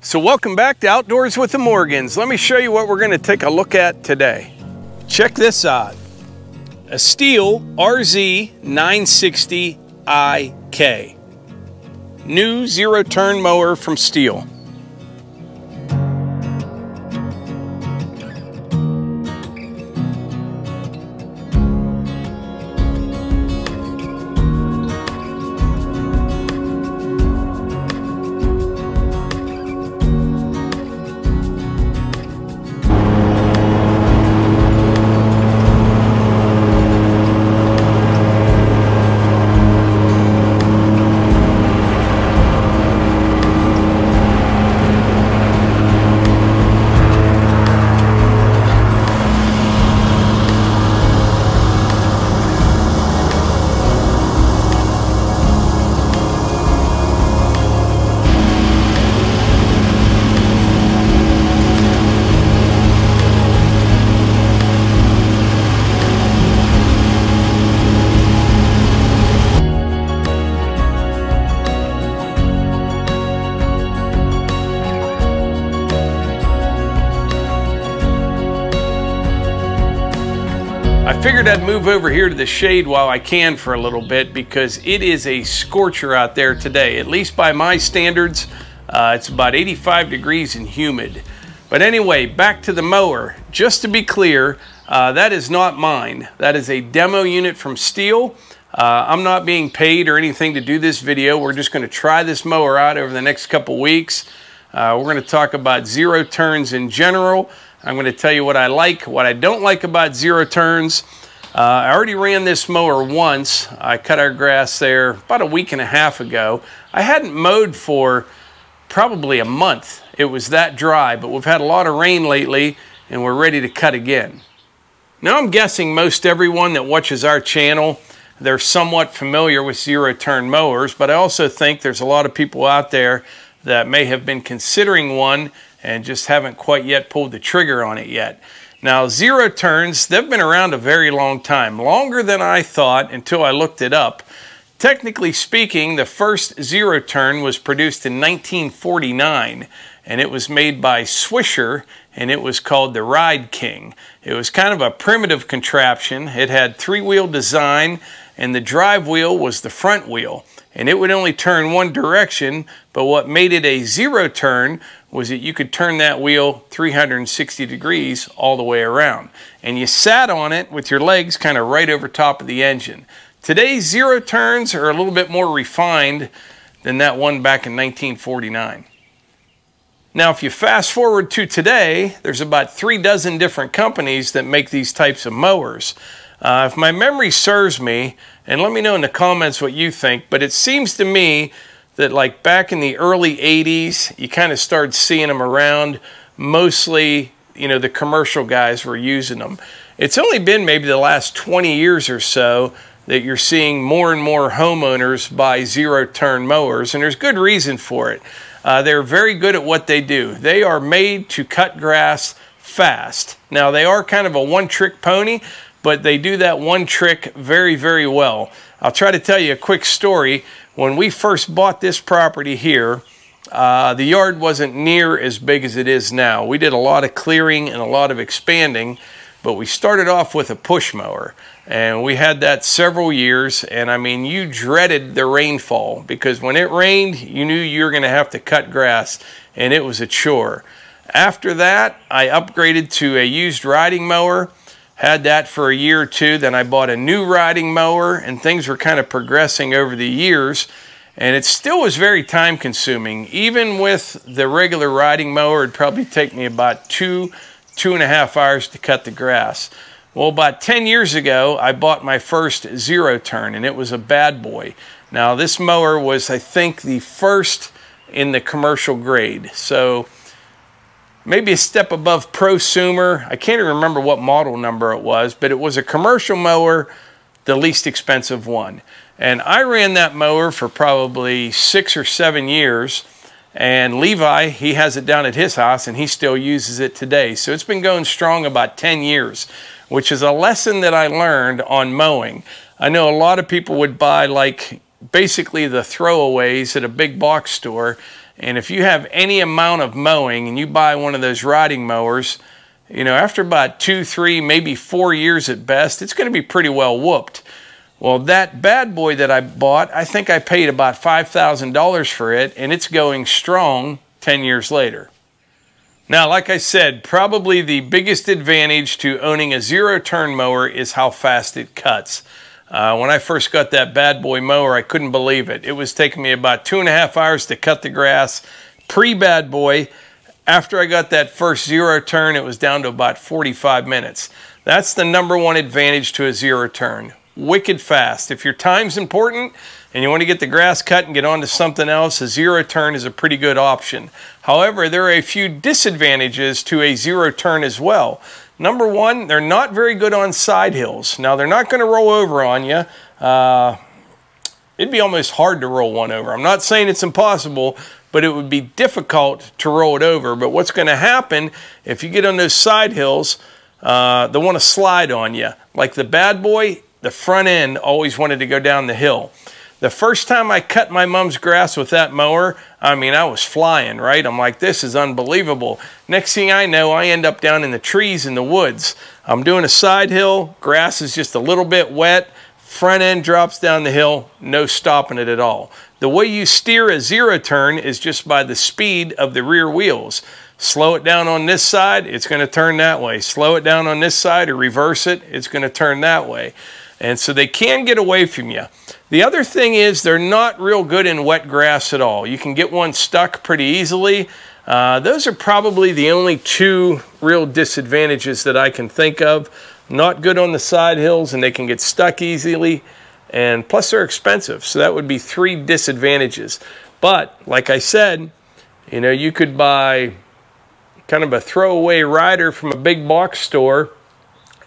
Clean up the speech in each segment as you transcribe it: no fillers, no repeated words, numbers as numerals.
So welcome back to Outdoors with the Morgans. Let me show you what we're going to take a look at today. Check this out. A Stihl RZ 960 IK. New zero-turn mower from Stihl. I figured I'd move over here to the shade while I can for a little bit because it is a scorcher out there today. At least by my standards, it's about 85 degrees and humid. But anyway, back to the mower. Just to be clear, that is not mine. That is a demo unit from Stihl. I'm not being paid or anything to do this video. We're just going to try this mower out over the next couple weeks. We're going to talk about zero turns in general. I'm going to tell you what I like, what I don't like about zero turns. I already ran this mower once. I cut our grass there about a week and a half ago. I hadn't mowed for probably a month. It was that dry, but we've had a lot of rain lately and we're ready to cut again. Now I'm guessing most everyone that watches our channel, they're somewhat familiar with zero turn mowers, but I also think there's a lot of people out there that may have been considering one and just haven't quite yet pulled the trigger on it yet. Now, zero turns, they've been around a very long time, longer than I thought until I looked it up. Technically speaking, the first zero turn was produced in 1949, and it was made by Swisher, and it was called the Ride King. It was kind of a primitive contraption. It had three-wheel design, and the drive wheel was the front wheel. And it would only turn one direction, but what made it a zero turn was that you could turn that wheel 360 degrees all the way around. And you sat on it with your legs kind of right over top of the engine. Today's zero turns are a little bit more refined than that one back in 1949. Now, if you fast forward to today, there's about 36 different companies that make these types of mowers. If my memory serves me, and let me know in the comments what you think, but it seems to me that like back in the early 80s, you kind of started seeing them around. Mostly, you know, the commercial guys were using them. It's only been maybe the last 20 years or so that you're seeing more and more homeowners buy zero-turn mowers, and there's good reason for it. They're very good at what they do. They are made to cut grass fast. Now, they are kind of a one-trick pony, but they do that one trick very, very well. I'll try to tell you a quick story. When we first bought this property here, the yard wasn't near as big as it is now. We did a lot of clearing and a lot of expanding, but we started off with a push mower. And we had that several years, and I mean, you dreaded the rainfall because when it rained, you knew you were going to have to cut grass, and it was a chore. After that, I upgraded to a used riding mower. Had that for a year or two, then I bought a new riding mower, and things were kind of progressing over the years, and it still was very time consuming. Even with the regular riding mower, it'd probably take me about two and a half hours to cut the grass. Well, about 10 years ago, I bought my first zero turn, and it was a bad boy. Now, this mower was, I think, the first in the commercial grade, so maybe a step above prosumer. I can't even remember what model number it was, but it was a commercial mower, the least expensive one. And I ran that mower for probably 6 or 7 years, and Levi, he has it down at his house and he still uses it today. So it's been going strong about 10 years, which is a lesson that I learned on mowing. I know a lot of people would buy like basically the throwaways at a big box store, And if you have any amount of mowing and you buy one of those riding mowers, you know, after about 2, 3, maybe 4 years at best, it's going to be pretty well whooped. Well, that bad boy that I bought, I think I paid about $5,000 for it, and it's going strong 10 years later. Now, like I said, probably the biggest advantage to owning a zero-turn mower is how fast it cuts. When I first got that bad boy mower, I couldn't believe it. It was taking me about 2.5 hours to cut the grass pre-bad boy. After I got that first zero turn, it was down to about 45 minutes. That's the #1 advantage to a zero turn. Wicked fast. If your time's important and you want to get the grass cut and get on to something else, a zero turn is a pretty good option. However, there are a few disadvantages to a zero turn as well. #1, they're not very good on side hills. Now, they're not going to roll over on you. It'd be almost hard to roll one over. I'm not saying it's impossible, but it would be difficult to roll it over. But what's going to happen if you get on those side hills, they want to slide on you. Like the bad boy, the front end always wanted to go down the hill. The first time I cut my mom's grass with that mower, I mean, I was flying, right? I'm like, this is unbelievable. Next thing I know, I end up down in the trees in the woods. I'm doing a side hill, grass is just a little bit wet, front end drops down the hill, no stopping it at all. The way you steer a zero turn is just by the speed of the rear wheels. Slow it down on this side, it's going to turn that way. Slow it down on this side or reverse it, it's going to turn that way. And so they can get away from you. The other thing is they're not real good in wet grass at all. You can get one stuck pretty easily. Those are probably the only 2 real disadvantages that I can think of. Not good on the side hills, and they can get stuck easily. And plus they're expensive. So that would be 3 disadvantages. But like I said, you know, you could buy kind of a throwaway rider from a big box store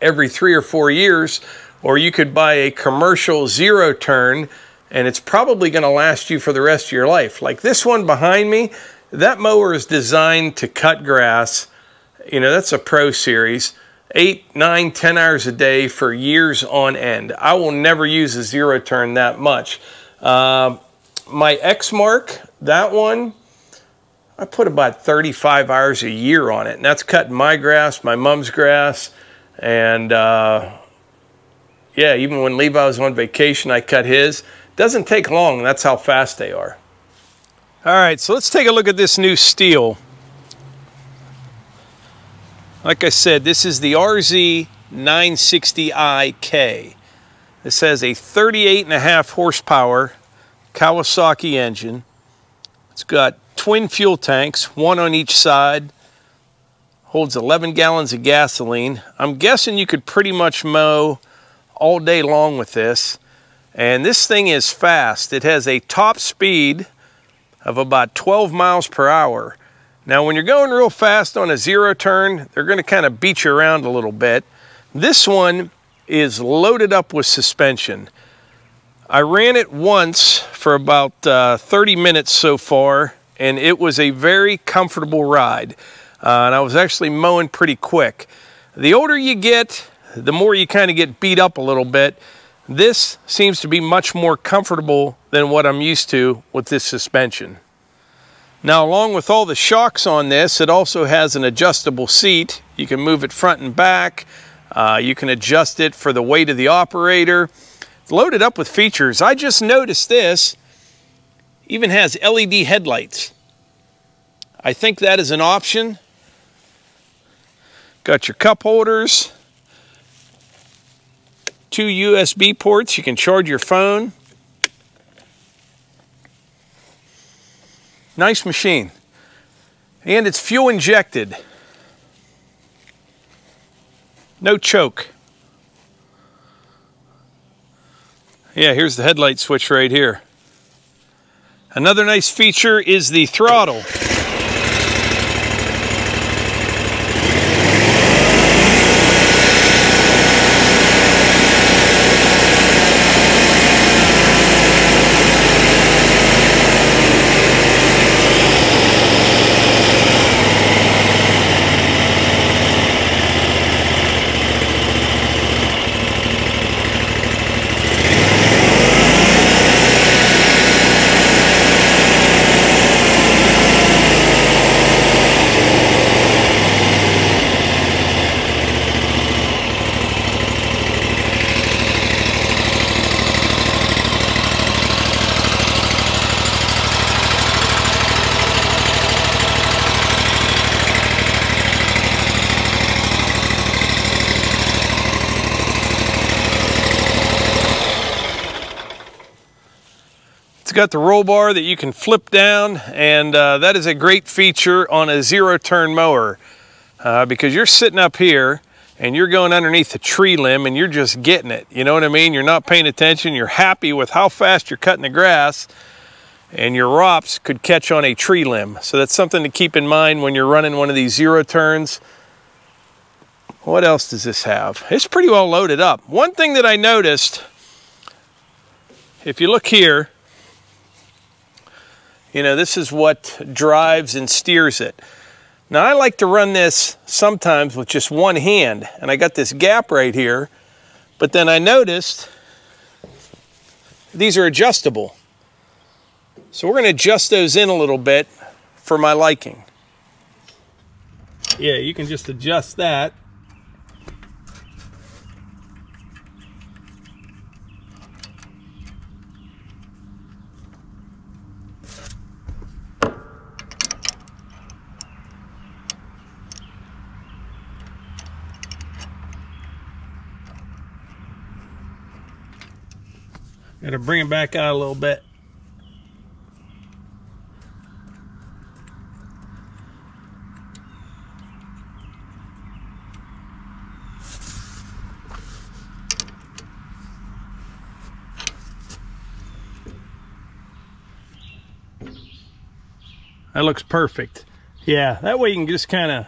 every 3 or 4 years. Or you could buy a commercial zero turn, and it's probably going to last you for the rest of your life. Like this one behind me, that mower is designed to cut grass. You know, that's a Pro Series. 8, 9, 10 hours a day for years on end. I will never use a zero turn that much. My X-Mark, that one, I put about 35 hours a year on it. And that's cutting my grass, my mom's grass, and yeah, even when Levi was on vacation, I cut his. Doesn't take long, that's how fast they are. All right, so let's take a look at this new Stihl. Like I said, this is the RZ960iK. This has a 38.5 horsepower Kawasaki engine. It's got twin fuel tanks, 1 on each side. Holds 11 gallons of gasoline. I'm guessing you could pretty much mow all day long with this, and this thing is fast. It has a top speed of about 12 miles per hour. Now when you're going real fast on a zero turn, they're going to kind of beat you around a little bit. This one is loaded up with suspension. I ran it once for about 30 minutes so far, and it was a very comfortable ride, and I was actually mowing pretty quick. The older you get, the more you kind of get beat up a little bit. This seems to be much more comfortable than what I'm used to with this suspension. Now, along with all the shocks on this, it also has an adjustable seat. You can move it front and back. You can adjust it for the weight of the operator. It's loaded up with features. I just noticed this even has LED headlights. I think that is an option. Got your cup holders. 2 USB ports, you can charge your phone. Nice machine. And it's fuel injected. No choke. Yeah, here's the headlight switch right here. Another nice feature is the throttle. got the roll bar that you can flip down, and that is a great feature on a zero-turn mower because you're sitting up here and you're going underneath a tree limb and you're just getting it. You know what I mean? You're not paying attention. You're happy with how fast you're cutting the grass, and your ROPS could catch on a tree limb. So that's something to keep in mind when you're running one of these zero turns. What else does this have? It's pretty well loaded up. One thing that I noticed, if you look here, you know, this is what drives and steers it. Now I like to run this sometimes with just one hand, and I got this gap right here, but then I noticed these are adjustable. So we're going to adjust those in a little bit for my liking. Yeah, you can just adjust that. Got to bring it back out a little bit. That looks perfect. Yeah, that way you can just kind of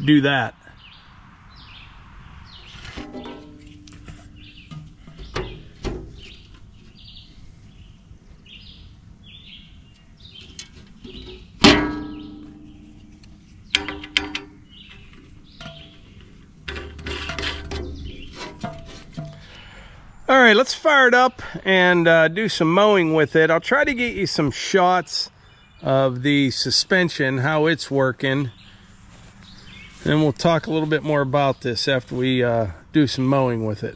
do that. All right, let's fire it up and do some mowing with it. I'll try to get you some shots of the suspension, how it's working. And we'll talk a little bit more about this after we do some mowing with it.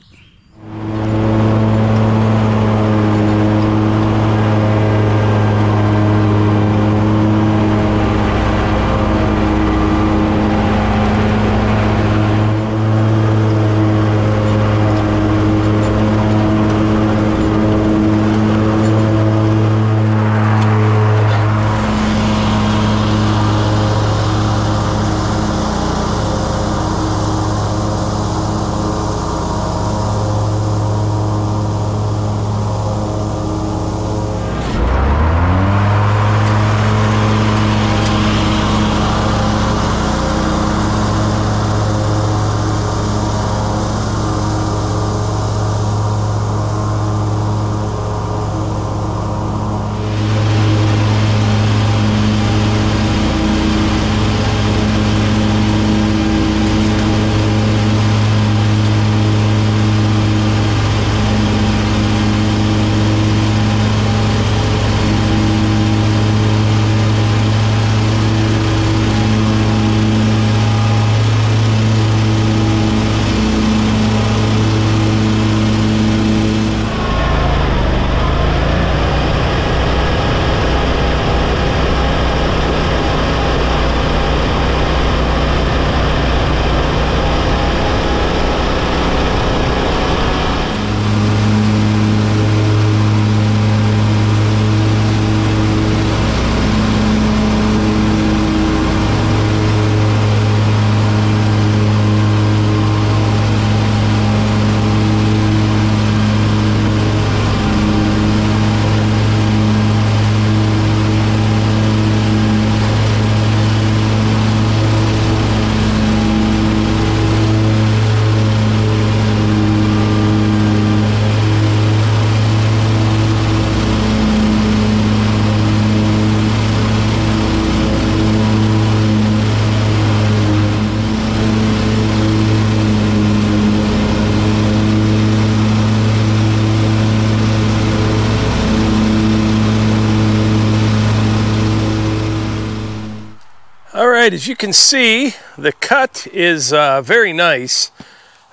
right, as you can see, the cut is very nice.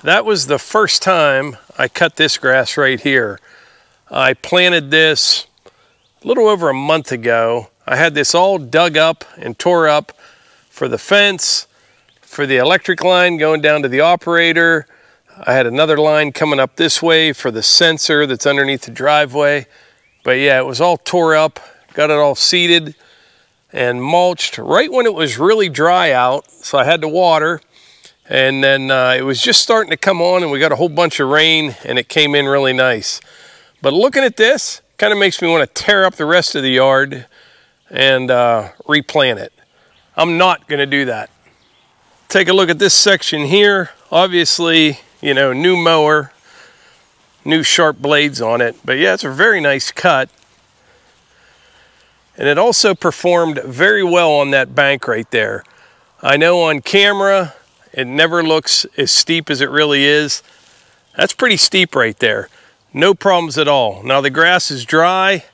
That was the first time I cut this grass right here. I planted this a little over a month ago. I had this all dug up and tore up for the fence, for the electric line going down to the operator. I had another line coming up this way for the sensor that's underneath the driveway. But yeah, it was all tore up, got it all seeded and mulched right when it was really dry out. So I had to water, and then it was just starting to come on, and we got a whole bunch of rain, and it came in really nice. But looking at this, kind of makes me want to tear up the rest of the yard and replant it. I'm not going to do that. Take a look at this section here. Obviously, you know, new mower, new sharp blades on it. But yeah, it's a very nice cut. And it also performed very well on that bank right there. I know on camera, it never looks as steep as it really is. That's pretty steep right there. No problems at all. Now the grass is dry,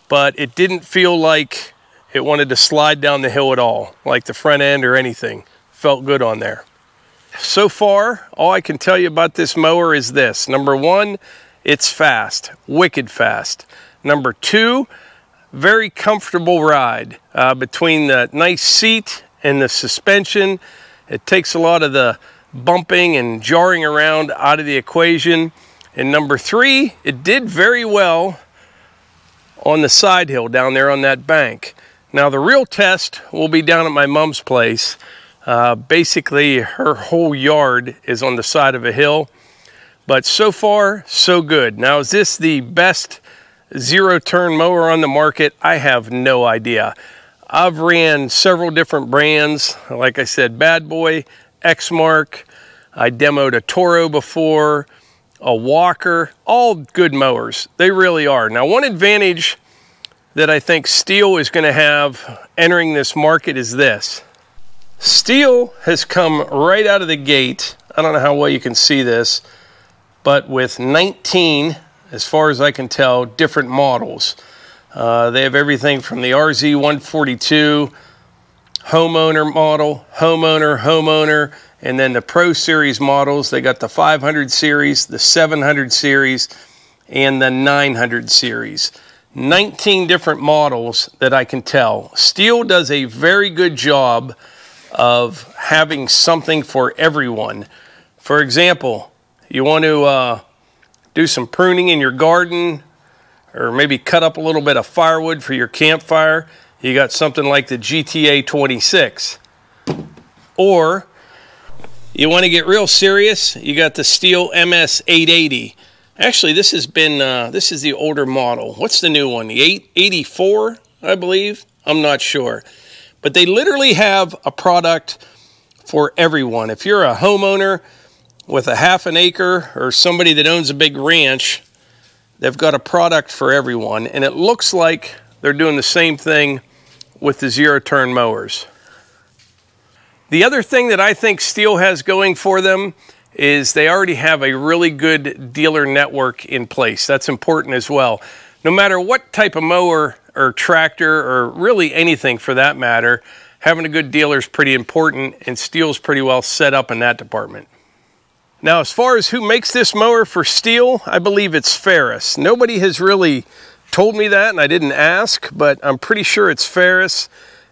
but it didn't feel like it wanted to slide down the hill at all, like the front end or anything. Felt good on there. So far, all I can tell you about this mower is this. Number one, it's fast, wicked fast. Number two, very comfortable ride between the nice seat and the suspension. It takes a lot of the bumping and jarring around out of the equation. And number three, it did very well on the side hill down there on that bank. Now the real test will be down at my mom's place. Basically her whole yard is on the side of a hill, but so far so good. Now is this the best zero turn mower on the market? I have no idea. I've ran several different brands. Like I said, Bad Boy, Exmark. I demoed a Toro before, a Walker, all good mowers. They really are. Now one advantage that I think Stihl is going to have entering this market is this. Stihl has come right out of the gate. I don't know how well you can see this, but with 19, as far as I can tell, different models. They have everything from the RZ142, homeowner model, homeowner, and then the Pro Series models. They got the 500 series, the 700 series, and the 900 series. 19 different models that I can tell. Stihl does a very good job of having something for everyone. For example, you want to do some pruning in your garden, or maybe cut up a little bit of firewood for your campfire, you got something like the GTA 26. Or you want to get real serious, you got the Stihl MS 880. Actually, this has been this is the older model. What's the new one? The 884, I believe. I'm not sure. But they literally have a product for everyone. If you're a homeowner with a half an acre or somebody that owns a big ranch, they've got a product for everyone, and it looks like they're doing the same thing with the zero-turn mowers. The other thing that I think Stihl has going for them is they already have a really good dealer network in place. That's important as well. No matter what type of mower or tractor, or really anything for that matter, having a good dealer is pretty important, and Stihl's pretty well set up in that department. Now, as far as who makes this mower for Stihl, I believe it's Ferris. Nobody has really told me that, and I didn't ask, but I'm pretty sure it's Ferris.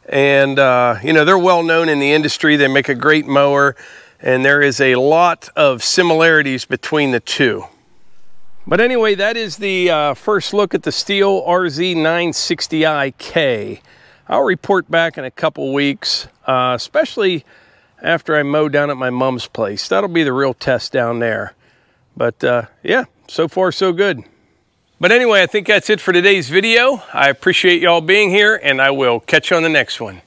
And, you know, they're well known in the industry. They make a great mower, and there is a lot of similarities between the two. But anyway, that is the first look at the Stihl RZ960iK. I'll report back in a couple weeks, especially after I mow down at my mom's place. That'll be the real test down there. But yeah, so far so good. But anyway, I think that's it for today's video. I appreciate y'all being here, and I will catch you on the next one.